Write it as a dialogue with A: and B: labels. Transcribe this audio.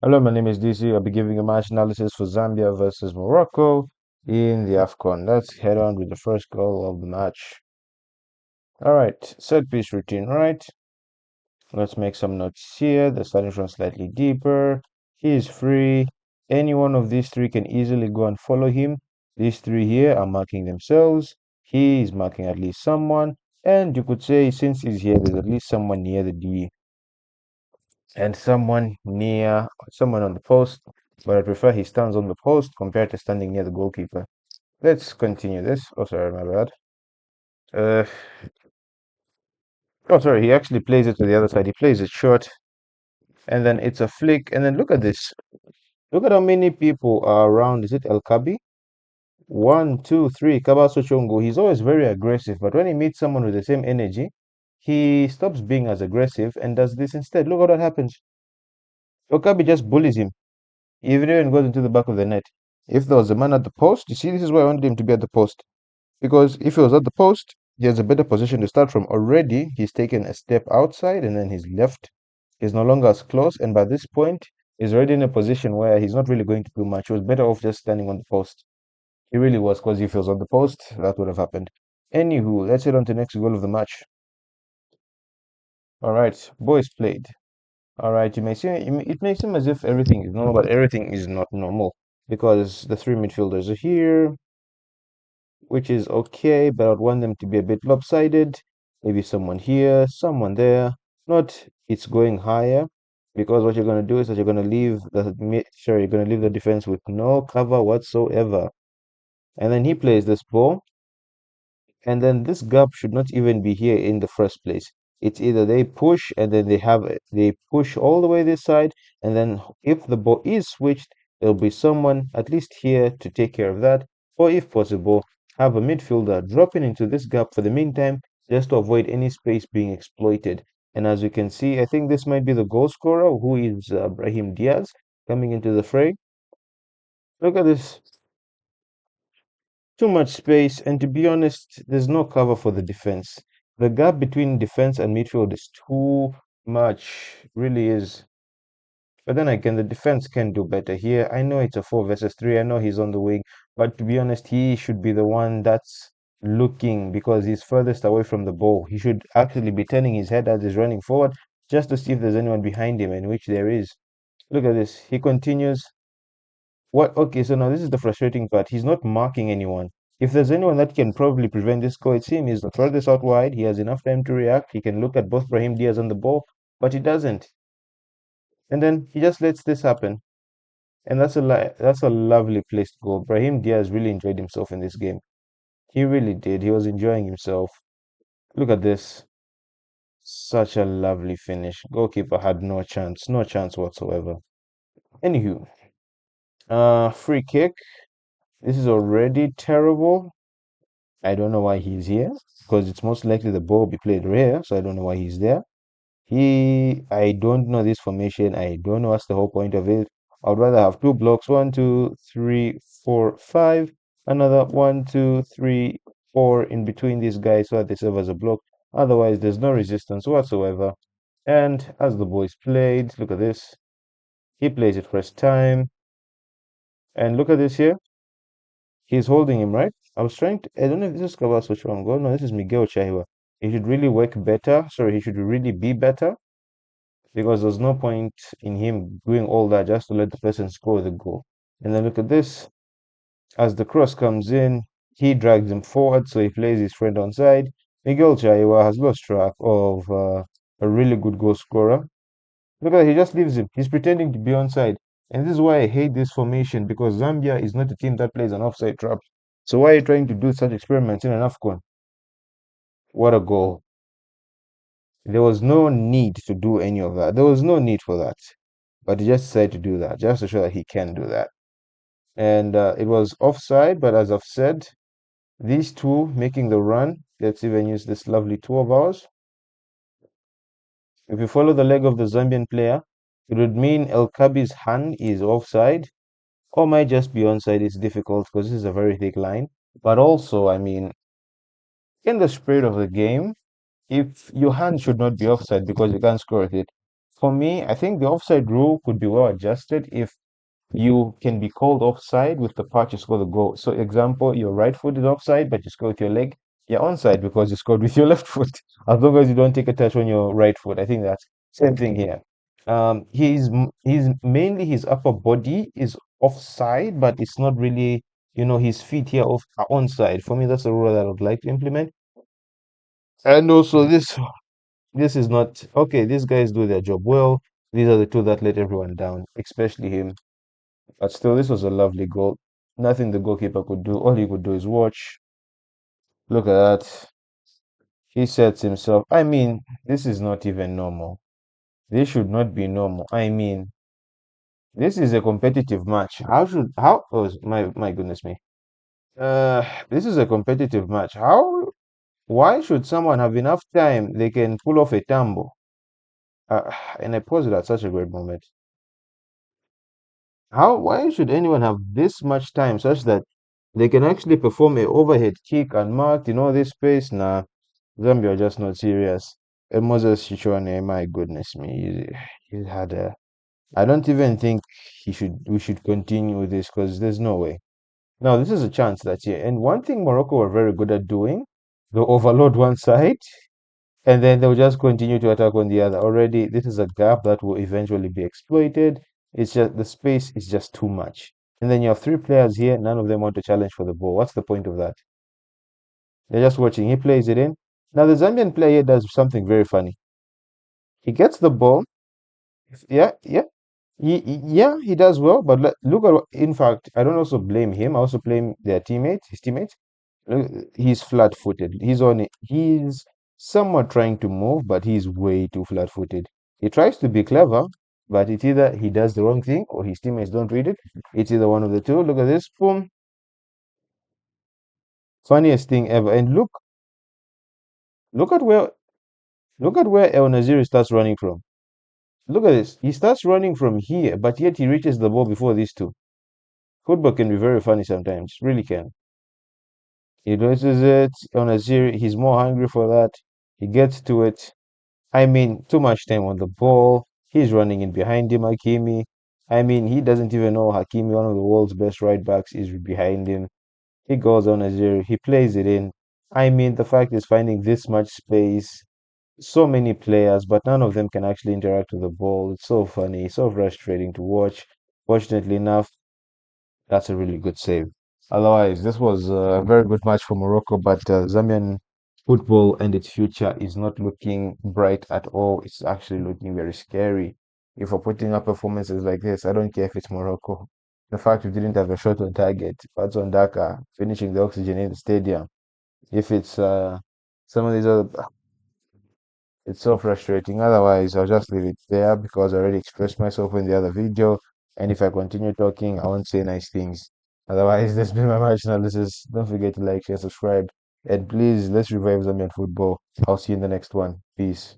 A: Hello, my name is DC. I'll be giving a match analysis for Zambia versus Morocco in the AFCON. Let's head on with the first goal of the match. All right, set piece routine, right? Let's make some notes here. The starting from slightly deeper. He is free. Any one of these three can easily go and follow him. These three here are marking themselves. He is marking at least someone. And you could say since he's here, there's at least someone near the D and someone on the post, but I prefer he stands on the post compared to standing near the goalkeeper. Let's continue this. Oh, sorry, my bad. Uh, oh, sorry, he actually plays it to the other side. He plays it short, and then it's a flick. And then look at this. Look at how many people are around. Is it El Kabi? One, two, three. Kabaso Chongo. He's always very aggressive, but when he meets someone with the same energy, he stops being as aggressive and does this instead. Look what happens. Okabi just bullies him. He even goes into the back of the net. If there was a man at the post, you see, this is why I wanted him to be at the post. Because if he was at the post, he has a better position to start from. Already, he's taken a step outside and then he's left. He's no longer as close. And by this point, he's already in a position where he's not really going to do much. He was better off just standing on the post. He really was, because if he was on the post, that would have happened. Anywho, let's head on to the next goal of the match. All right, boys played. All right, it may seem as if everything is normal, but everything is not normal because the three midfielders are here, which is okay, but I'd want them to be a bit lopsided. Maybe someone here, someone there. Not it's going higher, because what you're going to do is that you're going to leave you're going to leave the defense with no cover whatsoever. And then he plays this ball, and then this gap should not even be here in the first place. It's either they push and then they push all the way this side, and then if the ball is switched, there'll be someone at least here to take care of that, or if possible, have a midfielder dropping into this gap for the meantime, just to avoid any space being exploited. And as you can see, I think this might be the goal scorer, who is Brahim Diaz, coming into the fray. Look at this. Too much space, and to be honest, there's no cover for the defense. The gap between defense and midfield is too much, really is. But then again, the defense can do better here. I know it's a 4 versus 3. I know he's on the wing, but to be honest, he should be the one that's looking, because he's furthest away from the ball. He should actually be turning his head as he's running forward just to see if there's anyone behind him, and which there is. Look at this. He continues. What? Okay, so now this is the frustrating part. He's not marking anyone. If there's anyone that can probably prevent this goal, it's him. He's the furthest out wide. He has enough time to react. He can look at both Brahim Diaz and the ball, but he doesn't. And then he just lets this happen. And that's a lovely placed goal. Brahim Diaz really enjoyed himself in this game. He really did. He was enjoying himself. Look at this. Such a lovely finish. Goalkeeper had no chance whatsoever. Anywho, free kick. This is already terrible. I don't know why he's here, because it's most likely the ball will be played rare, so I don't know why he's there. I don't know this formation. I don't know what's the whole point of it. I would rather have two blocks, one, two, three, four, five, another one, two, three, four in between these guys so that they serve as a block. Otherwise, there's no resistance whatsoever. And as the boys played, look at this. He plays it first time. And look at this here. He's holding him, right? I don't know if this is Kava's wrong goal. No, this is Miguel Chahiwa. He should really work better. Sorry, he should really be better, because there's no point in him doing all that just to let the person score the goal. And then look at this. As the cross comes in, he drags him forward, so he plays his friend onside. Miguel Chahiwa has lost track of a really good goal scorer. Look at that, he just leaves him. He's pretending to be onside. And this is why I hate this formation, because Zambia is not a team that plays an offside trap. So why are you trying to do such experiments in an AFCON? What a goal. There was no need to do any of that. There was no need for that. But he just decided to do that, just to show that he can do that. And it was offside, but as I've said, these two making the run, let's even use this lovely tool of ours. If you follow the leg of the Zambian player, it would mean El Kabi's hand is offside, or might just be onside. It's difficult because this is a very thick line. But also, I mean, in the spirit of the game, if your hand should not be offside because you can't score with it, For me, I think the offside rule could be well adjusted if you can be called offside with the part you score the goal. So, example, your right foot is offside, but you score with your leg. You're onside because you scored with your left foot. As long as you don't take a touch on your right foot, I think that's same thing here. He's mainly his upper body is offside, but it's not really, his feet here off are onside. For me, that's a rule that I would like to implement. And also, this is not okay. These guys do their job well. These are the two that let everyone down, especially him. But still, this was a lovely goal. Nothing the goalkeeper could do. All he could do is watch. Look at that. He sets himself. I mean, this is not even normal. This should not be normal. I mean, this is a competitive match. Oh my goodness me. This is a competitive match. Why should someone have enough time they can pull off a tumble? And I paused it at such a great moment. Why should anyone have this much time such that they can actually perform a overhead kick unmarked in all this space? Nah, Zambia are just not serious. And Moses Chichone, my goodness me, he had a. I don't even think we should continue with this because there's no way. Now, this is a chance that's here. And one thing Morocco were very good at doing, they'll overload one side and then they'll just continue to attack on the other. Already, this is a gap that will eventually be exploited. It's just the space is just too much. And then you have three players here, none of them want to challenge for the ball. What's the point of that? They're just watching. He plays it in. Now, the Zambian player does something very funny. He gets the ball. Yeah, yeah. Yeah, he does well, but look at in fact, I don't also blame him. I also blame his teammates. He's flat-footed. He's somewhat trying to move, but he's way too flat-footed. He tries to be clever, but it's either he does the wrong thing or his teammates don't read it. It's either one of the two. Look at this, boom. Funniest thing ever. And look at where look at where El Naziri starts running from. Look at this. He starts running from here, but yet he reaches the ball before these two. Football can be very funny sometimes, really can. He loses it on a series. He's more hungry for that. He gets to it. I mean, too much time on the ball. He's running in behind him, Hakimi. I mean, he doesn't even know Hakimi, one of the world's best right backs, is behind him. He goes on a zero. He plays it in. I mean, the fact is finding this much space, so many players, but none of them can actually interact with the ball. It's so funny, so frustrating to watch. Fortunately enough, that's a really good save. Otherwise, this was a very good match for Morocco, but Zambian football and its future is not looking bright at all. It's actually looking very scary. If we're putting up performances like this, I don't care if it's Morocco. The fact we didn't have a shot on target, what's on Dakar, finishing the oxygen in the stadium. If it's some of these other it's so frustrating. Otherwise, I'll just leave it there because I already expressed myself in the other video. And if I continue talking, I won't say nice things. Otherwise, this has been my match analysis. Don't forget to like, share, subscribe. And please, let's revive Zambian football. I'll see you in the next one. Peace.